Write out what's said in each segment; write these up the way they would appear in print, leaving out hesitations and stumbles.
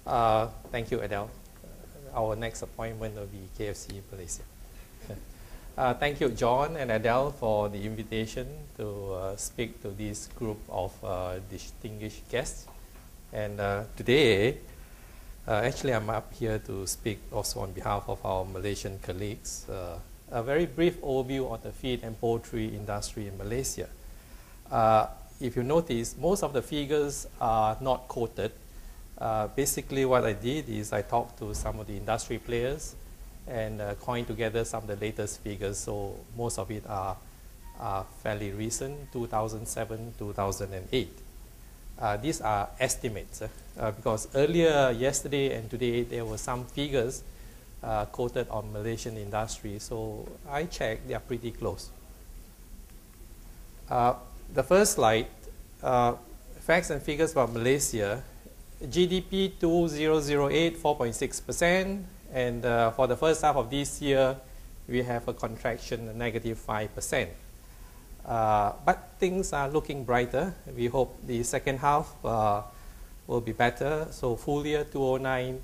Thank you, Adele. Our next appointment will be KFC Malaysia. Thank you, John and Adele, for the invitation to speak to this group of distinguished guests. And today, actually, I'm up here to speak also on behalf of our Malaysian colleagues. A very brief overview on the feed and poultry industry in Malaysia. If you notice, most of the figures are not quoted. Basically, what I did is I talked to some of the industry players and coined together some of the latest figures. So most of it are fairly recent, 2007, 2008. These are estimates because earlier, yesterday and today, there were some figures quoted on Malaysian industry. So I checked, they are pretty close. The first slide, facts and figures about Malaysia. GDP 2008, 4.6%. And for the first half of this year, we have a contraction, a negative 5%. But things are looking brighter. We hope the second half will be better. So full year 2009,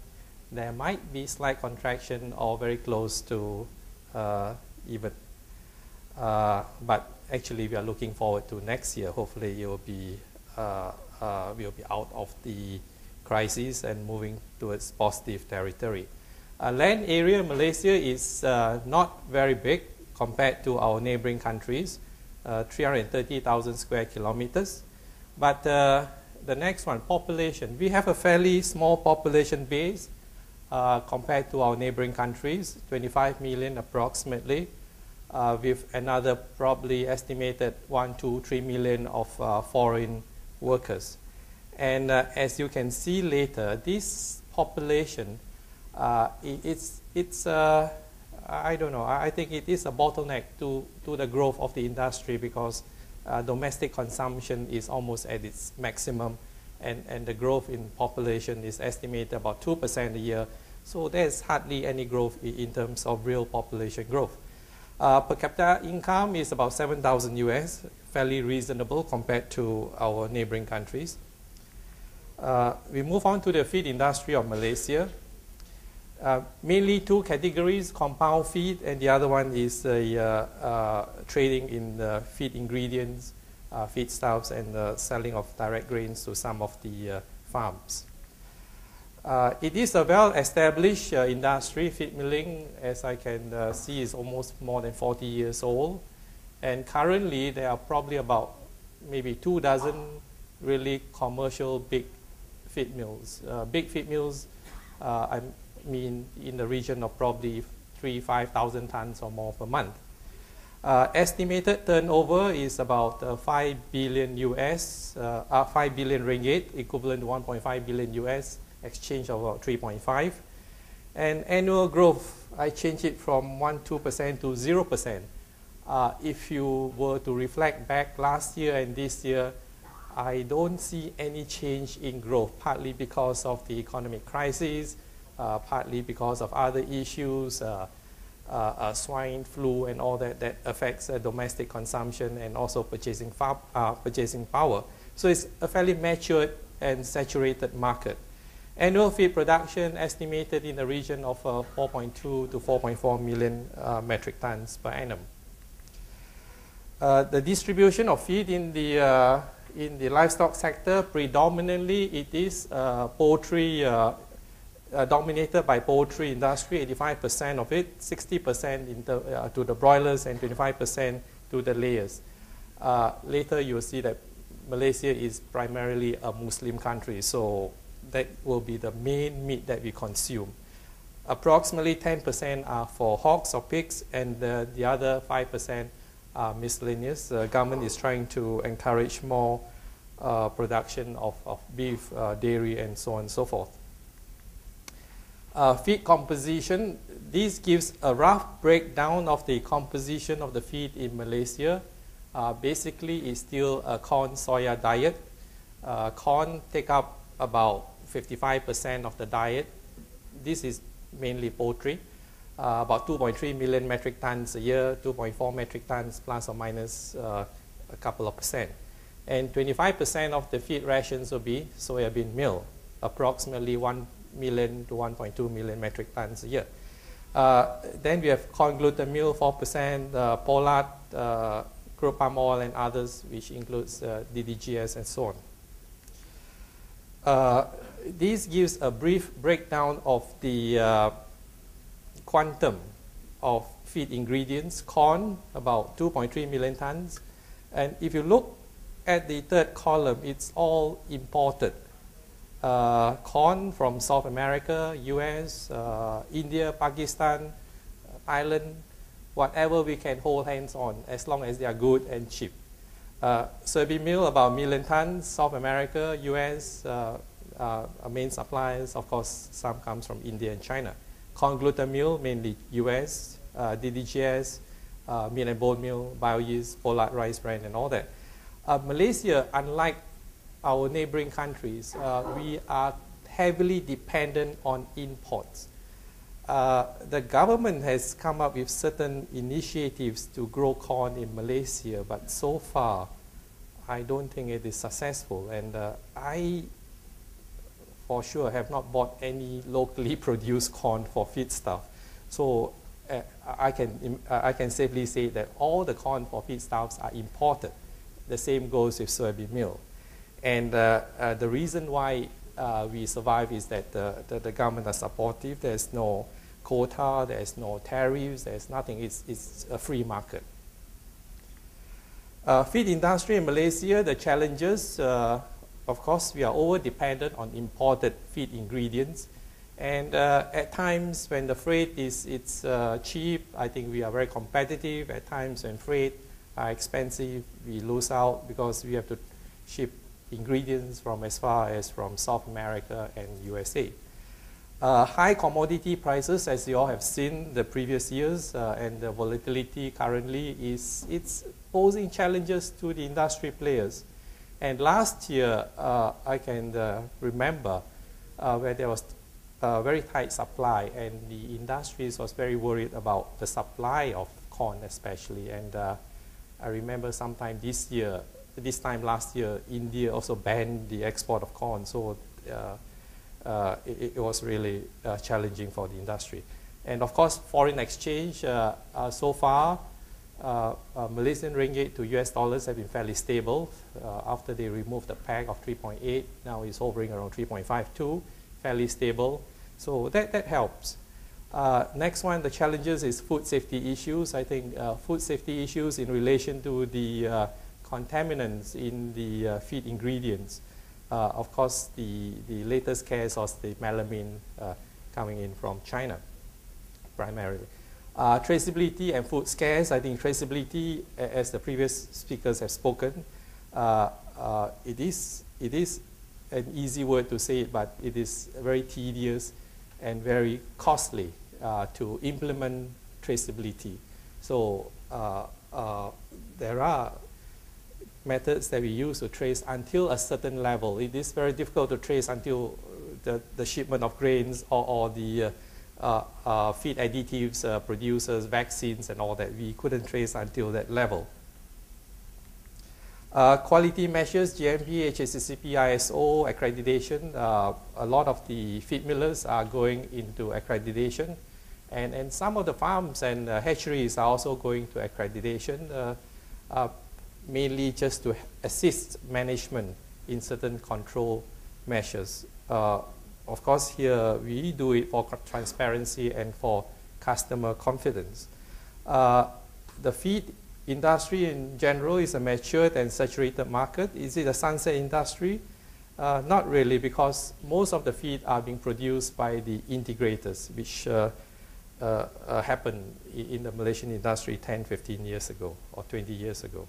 there might be slight contraction or very close to even. But actually, we are looking forward to next year. Hopefully, it will be out of the crisis and moving towards positive territory. Land area in Malaysia is not very big compared to our neighboring countries, 330,000 square kilometers. But the next one, population. We have a fairly small population base compared to our neighboring countries, 25 million approximately, with another probably estimated 1, 2, 3 million of foreign workers. And as you can see later, this population, I don't know, I think it is a bottleneck to the growth of the industry because domestic consumption is almost at its maximum and the growth in population is estimated about 2% a year. So there's hardly any growth in terms of real population growth. Per capita income is about 7,000 US, fairly reasonable compared to our neighboring countries. We move on to the feed industry of Malaysia. Mainly two categories, compound feed, and the other one is trading in the feed ingredients, feedstuffs, and the selling of direct grains to some of the farms. It is a well-established industry. Feed milling, as I can see, is almost more than 40 years old. And currently, there are probably about maybe 2 dozen really commercial big feed mills. Big feed mills, I mean in the region of probably 3,000–5,000 tons or more per month. Estimated turnover is about 5 billion US, 5 billion ringgit, equivalent to 1.5 billion US, exchange of about 3.5. And annual growth, I changed it from 1–2% to 0%. If you were to reflect back last year and this year, I don't see any change in growth, partly because of the economic crisis, partly because of other issues, swine flu and all that affects domestic consumption and also purchasing power. So it's a fairly matured and saturated market. Annual feed production estimated in the region of 4.2 to 4.4 million metric tons per annum. The distribution of feed in the livestock sector, predominantly it is poultry, dominated by poultry industry, 85% of it, 60% to the broilers and 25% to the layers. Later you will see that Malaysia is primarily a Muslim country, so that will be the main meat that we consume. Approximately 10% are for hogs or pigs, and the other 5% are miscellaneous. The government is trying to encourage more production of beef, dairy, and so on and so forth. Feed composition, this gives a rough breakdown of the composition of the feed in Malaysia. Basically, it's still a corn-soya diet. Corn take up about 55% of the diet. This is mainly poultry. About 2.3 million metric tons a year, 2.4 metric tons plus or minus a couple of percent. And 25% of the feed rations will be soybean meal, approximately 1 million to 1.2 million metric tons a year. Then we have corn gluten meal, 4%, pollard, crude palm oil, and others, which includes DDGS and so on. This gives a brief breakdown of the quantum of feed ingredients. Corn, about 2.3 million tons. And if you look at the third column, it's all imported. Corn from South America, US, India, Pakistan, Thailand, whatever we can hold hands on, as long as they are good and cheap. Soybean meal, about 1 million tons, South America, US, main suppliers. Of course, some comes from India and China. Corn gluten meal, mainly US, DDGS, meal and bone meal, bio-yeast, pollard rice bran, and all that. Malaysia, unlike our neighboring countries, we are heavily dependent on imports. The government has come up with certain initiatives to grow corn in Malaysia, but so far, I don't think it is successful. And I, for sure, have not bought any locally produced corn for feedstuff. So I can safely say that all the corn for feedstuffs are imported. The same goes with soybean meal. And the reason why we survive is that the government are supportive. There's no quota, there's no tariffs, there's nothing. It's a free market. Feed industry in Malaysia, the challenges, of course, we are over-dependent on imported feed ingredients. And at times when the freight is cheap, I think we are very competitive. At times when freight are expensive, we lose out because we have to ship ingredients from as far as from South America and USA. High commodity prices, as you all have seen the previous years, and the volatility currently it's posing challenges to the industry players. And last year, I can remember where there was very tight supply, and the industries was very worried about the supply of corn especially. And I remember sometime this time last year, India also banned the export of corn. So it was really challenging for the industry. And of course, foreign exchange, so far, Malaysian ringgit to US dollars have been fairly stable. After they removed the peg of 3.8, now it's hovering around 3.52, fairly stable. So that helps. Next one, the challenges is food safety issues. I think food safety issues in relation to the contaminants in the feed ingredients. Of course, the latest case was the melamine coming in from China, primarily. Traceability and food scarce. I think traceability, as the previous speakers have spoken, it is an easy word to say it, but it is very tedious and very costly to implement traceability. So there are methods that we use to trace until a certain level. It is very difficult to trace until the shipment of grains or the feed additives, producers, vaccines, and all that. We couldn't trace until that level. Quality measures, GMP, HACCP, ISO, accreditation. A lot of the feed millers are going into accreditation. And some of the farms and hatcheries are also going to accreditation, mainly just to assist management in certain control measures. Of course, here we do it for transparency and for customer confidence. The feed industry in general is a matured and saturated market. Is it a sunset industry? Not really, because most of the feed are being produced by the integrators, which happened in the Malaysian industry 10, 15 years ago or 20 years ago.